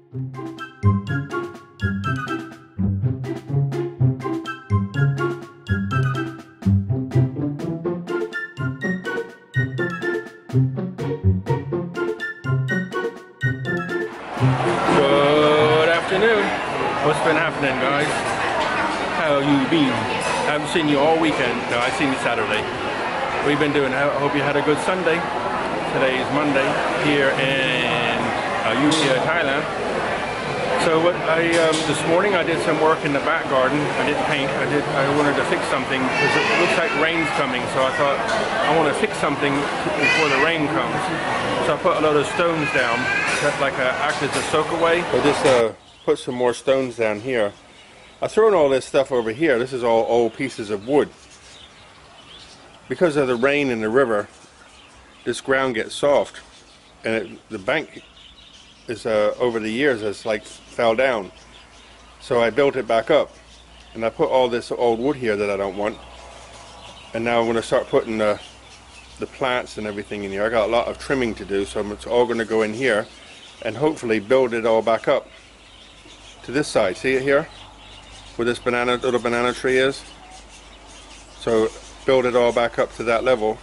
Good afternoon. What's been happening, guys? How you been? I haven't seen you all weekend. No, I seen you Saturday. We've been doing. I hope you had a good Sunday. Today is Monday here in Thailand. So what this morning I did some work in the back garden. I didn't paint. I wanted to fix something because it looks like rain's coming. So I thought I want to fix something before the rain comes. So I put a load of stones down, like act as a soak away. I just put some more stones down here. I've thrown all this stuff over here. This is all old pieces of wood. Because of the rain in the river, this ground gets soft, and the bank is over the years has like fell down. So I built it back up, and I put all this old wood here that I don't want. And now I'm going to start putting the plants and everything in here. I got a lot of trimming to do, so it's all going to go in here, and hopefully build it all back up to this side. See it here, where this little banana tree is. So build it all back up to that level,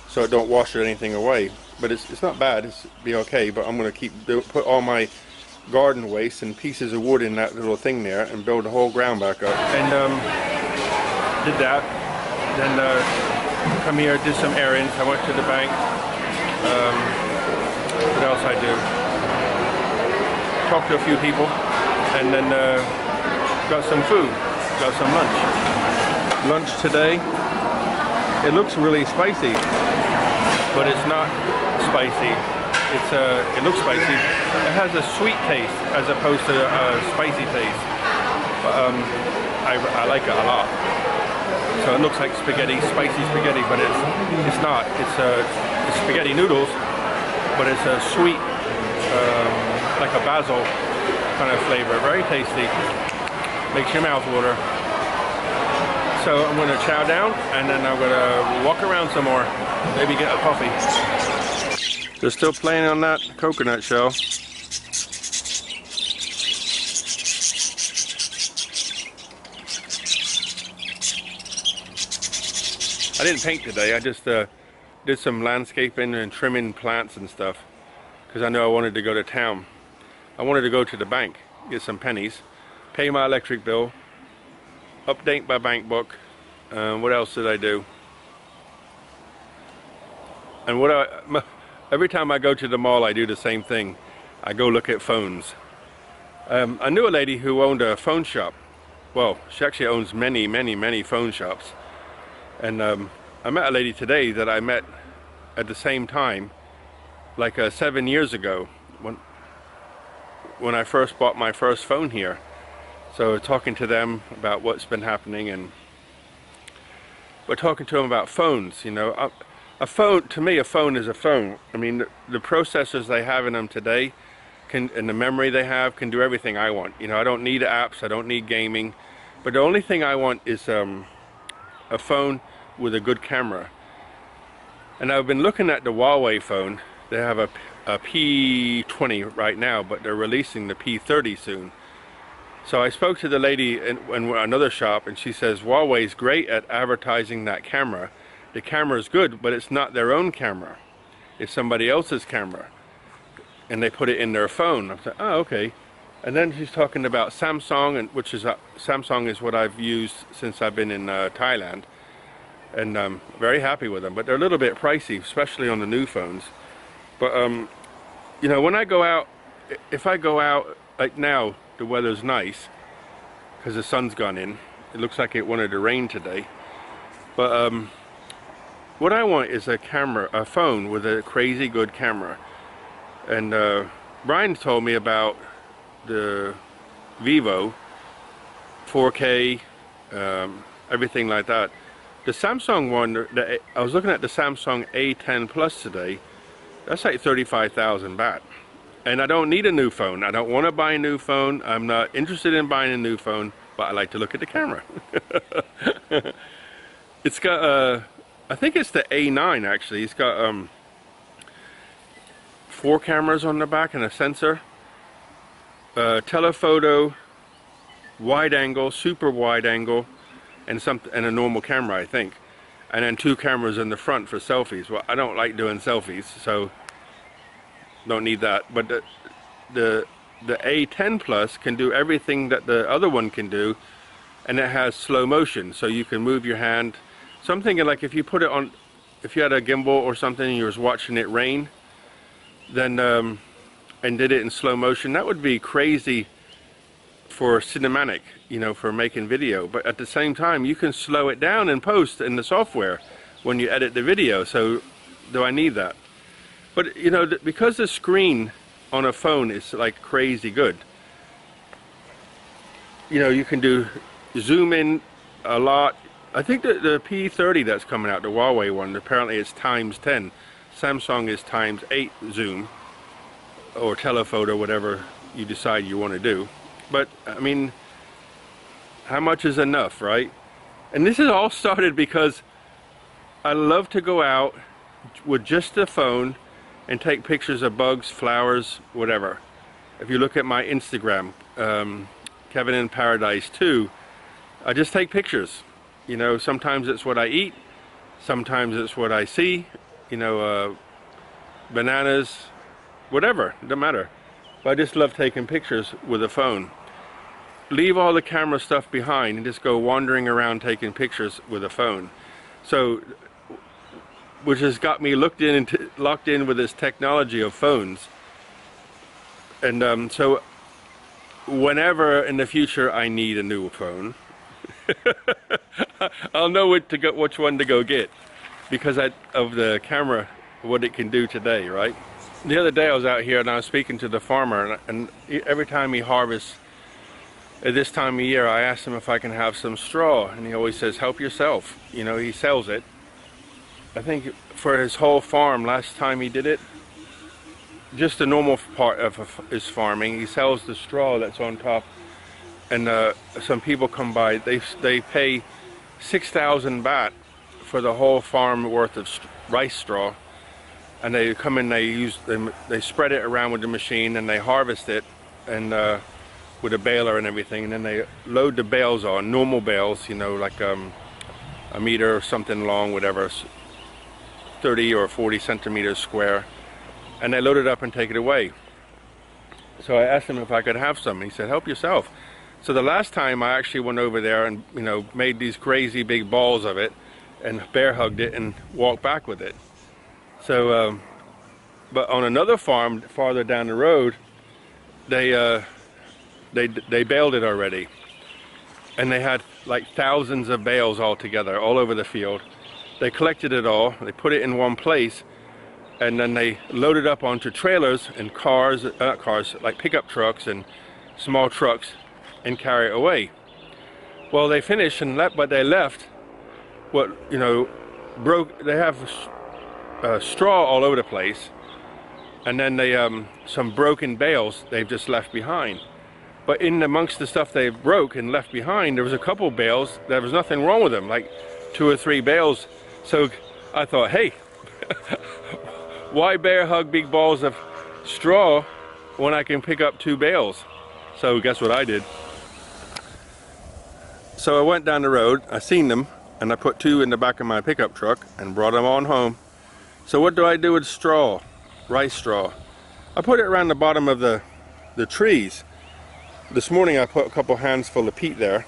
so it don't wash anything away. But it's not bad. It's be okay. But I'm going to put all my garden waste and pieces of wood in that little thing there, and build the whole ground back up. And did that. Then come here, did some errands. I went to the bank. What else I do? Talked to a few people, and then got some food. Got some lunch. Lunch today. It looks really spicy, but it's not spicy. It looks spicy. It has a sweet taste as opposed to a spicy taste. But I like it a lot. So it looks like spaghetti, spicy spaghetti, but it's not. It's spaghetti noodles, but it's a sweet, like a basil kind of flavor. Very tasty. Makes your mouth water. So I'm going to chow down, and then I'm going to walk around some more. Maybe get a coffee. They're still playing on that coconut shell. I didn't paint today. I just did some landscaping and trimming plants and stuff, because I know I wanted to go to town. I wanted to go to the bank, get some pennies, pay my electric bill, update my bank book. What else did I do? And every time I go to the mall, I do the same thing. I go look at phones. I knew a lady who owned a phone shop. Well, she actually owns many phone shops. And I met a lady today that I met at the same time, like 7 years ago, when I first bought my first phone here. So talking to them about what's been happening, and we're talking to them about phones. You know, a phone, to me, a phone is a phone. I mean, the processors they have in them today, and the memory they have, can do everything I want. You know, I don't need apps, I don't need gaming, but the only thing I want is a phone with a good camera. And I've been looking at the Huawei phone. They have a P20 right now, but they're releasing the P30 soon. So I spoke to the lady in another shop, and she says Huawei's great at advertising that camera. The camera is good, but it's not their own camera. It's somebody else's camera, and they put it in their phone. I said, oh, okay. And then she's talking about Samsung, and Samsung is what I've used since I've been in Thailand, and I'm very happy with them. But they're a little bit pricey, especially on the new phones. But you know, when I go out, if I go out like now, the weather's nice because the sun's gone in. It looks like it wanted to rain today. But what I want is a phone with a crazy good camera. And Brian told me about the Vivo 4K, everything like that. The Samsung one, I was looking at the Samsung A10 Plus today. That's like 35,000 baht. And I don't need a new phone. I don't want to buy a new phone. I'm not interested in buying a new phone, but I like to look at the camera. It's got, I think it's the A9 actually. It's got 4 cameras on the back and a sensor. telephoto, wide angle, super wide angle, and a normal camera, I think, and then 2 cameras in the front for selfies. Well, I don't like doing selfies, so don't need that. But the A10 Plus can do everything that the other one can do, and it has slow motion, so you can move your hand. So I'm thinking, like, if you put it on, if you had a gimbal or something and you was watching it rain, then and did it in slow motion, that would be crazy for cinematic, you know, for making video. But at the same time, you can slow it down in post in the software when you edit the video. So do I need that? But you know, because the screen on a phone is like crazy good, you know, you can do zoom in a lot. I think that the P30 that's coming out, the Huawei one, apparently it's times 10. Samsung is times 8 zoom, or telephoto, whatever you decide you want to do. But I mean, how much is enough, right? And this is all started because I love to go out with just the phone and take pictures of bugs, flowers, whatever. If you look at my Instagram, Kev-in-Paradise 2, I just take pictures. You know, sometimes it's what I eat, sometimes it's what I see, you know, bananas, whatever, it doesn't matter. But I just love taking pictures with a phone. Leave all the camera stuff behind and just go wandering around taking pictures with a phone. So, which has got me locked in with this technology of phones. And so, whenever in the future I need a new phone, I'll know which one to go get, because of the camera, what it can do today, right? The other day I was out here and I was speaking to the farmer, and every time he harvests at this time of year, I asked him if I can have some straw, and he always says, help yourself. You know, he sells it. I think for his whole farm, last time he did it, just the normal part of his farming, he sells the straw that's on top. And some people come by, they pay 6,000 baht for the whole farm worth of rice straw, and they come in, they spread it around with the machine, and they harvest it, and with a baler and everything, and then they load the bales on, normal bales, you know, like a meter or something long, whatever, 30 or 40 centimeters square, and they load it up and take it away. So I asked him if I could have some, and he said, help yourself. So the last time I actually went over there and, you know, made these crazy big balls of it and bear hugged it and walked back with it. So, but on another farm farther down the road, they baled it already, and they had like thousands of bales all together, all over the field. They collected it all, they put it in one place, and then they loaded up onto trailers and cars, not cars, like pickup trucks and small trucks, and carry it away. Well, they finished and left, but they left what, you know, they have straw all over the place, and then they some broken bales they've just left behind. But in amongst the stuff they broke and left behind, there was a couple bales, there was nothing wrong with them, like 2 or 3 bales. So I thought, hey, why bear hug big balls of straw when I can pick up 2 bales? So guess what I did? So I went down the road, I seen them, and I put 2 in the back of my pickup truck and brought them on home. So what do I do with straw, rice straw? I put it around the bottom of the trees. This morning I put a couple hands full of peat there,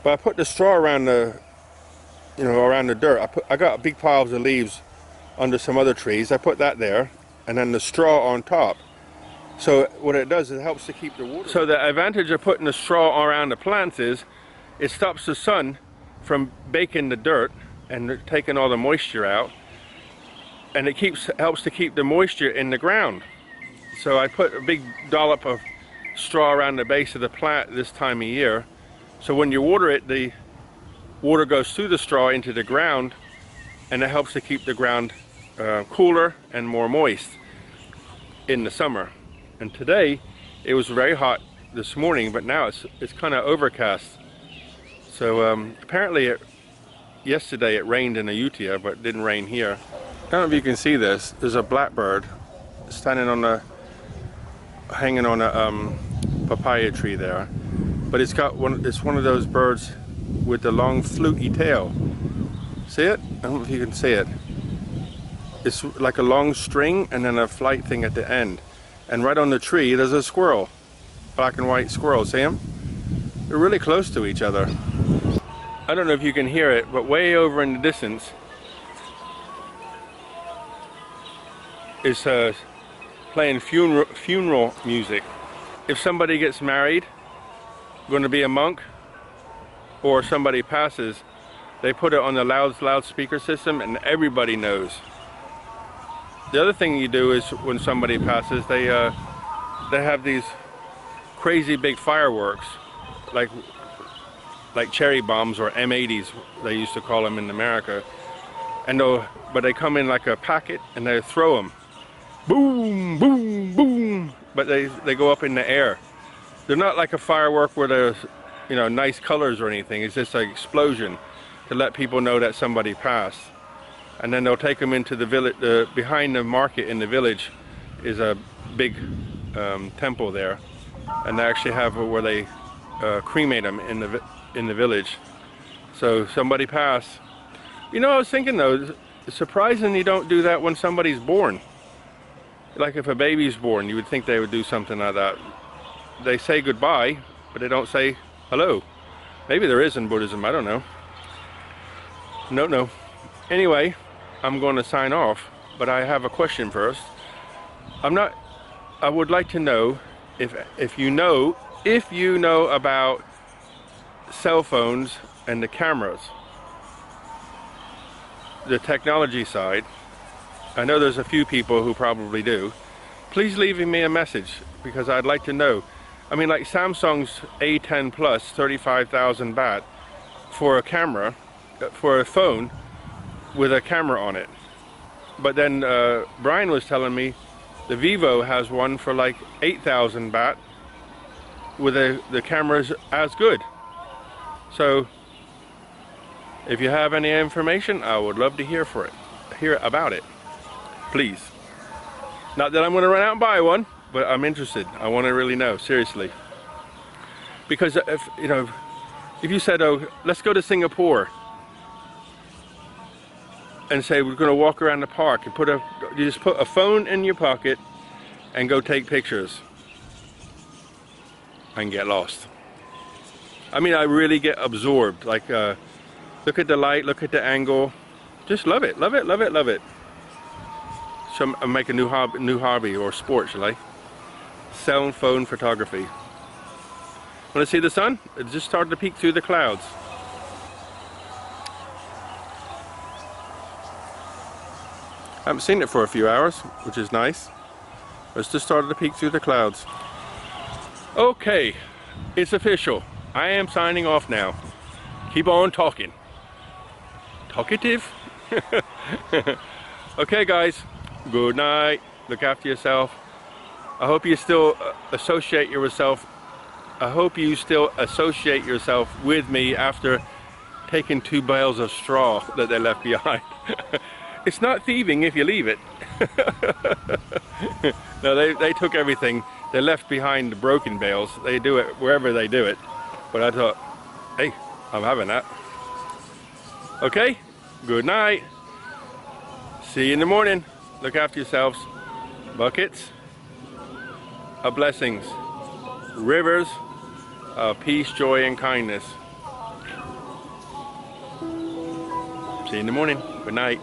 but I put the straw around the, you know, around the dirt. I got big piles of leaves under some other trees. I put that there, and then the straw on top. So what it does is it helps to keep the water. So the advantage of putting the straw around the plants is it stops the sun from baking the dirt and taking all the moisture out, and it helps to keep the moisture in the ground. So I put a big dollop of straw around the base of the plant this time of year, so when you water it, the water goes through the straw into the ground, and it helps to keep the ground cooler and more moist in the summer. And today it was very hot this morning, but now it's kind of overcast. So apparently yesterday it rained in Ayutthaya, but it didn't rain here. I don't know if you can see this. There's a blackbird standing on hanging on a papaya tree there, but it's one of those birds with the long fluty tail. See it? I don't know if you can see it. It's like a long string and then a flight thing at the end. And right on the tree there's a squirrel, black and white squirrel. See them? They're really close to each other. I don't know if you can hear it, but way over in the distance is playing funeral music. If somebody gets married, going to be a monk, or somebody passes, they put it on the loudspeaker system and everybody knows. The other thing you do is when somebody passes, they have these crazy big fireworks, like cherry bombs or M80s, they used to call them in America. And but they come in like a packet and they throw them. Boom, boom, boom. But they go up in the air. They're not like a firework where there's, you know, nice colors or anything. It's just an explosion to let people know that somebody passed. And then they'll take them into the village. Behind the market in the village is a big temple there, and they actually have where they cremate them in the village. So somebody passed. You know, I was thinking though, it's surprising you don't do that when somebody's born. Like if a baby's born, you would think they would do something like that. They say goodbye, but they don't say hello. Maybe there is in Buddhism, I don't know. No. Anyway, I'm going to sign off, but I have a question first. I would like to know if you know about cell phones and the cameras, the technology side. I know there's a few people who probably do. Please leave me a message, because I'd like to know. I mean, like Samsung's A10 Plus, 35,000 baht for a camera, for a phone with a camera on it. But then Brian was telling me the Vivo has one for like 8,000 baht with the camera's as good. So if you have any information, I would love to hear about it. Please. Not that I'm going to run out and buy one, but I'm interested. I want to really know, seriously. Because if you said, oh, let's go to Singapore, and say we're going to walk around the park and you just put a phone in your pocket and go take pictures, I can get lost. I mean, I really get absorbed. Like, look at the light, look at the angle, just love it, love it, love it, love it. So I'll make a new hobby or sport, shall I? Cell phone photography. Want to see the sun? It just started to peek through the clouds. I haven't seen it for a few hours, which is nice. It's just started to peek through the clouds. Okay, it's official. I am signing off now. Keep on talking. Talkative? Okay guys, good night. Look after yourself. I hope you still associate yourself with me after taking 2 bales of straw that they left behind. It's not thieving if you leave it. No, they took everything. They left behind the broken bales. They do it wherever they do it. But I thought, hey, I'm having that. Okay, good night. See you in the morning. Look after yourselves. Buckets of blessings. Rivers of peace, joy, and kindness. See you in the morning. Good night.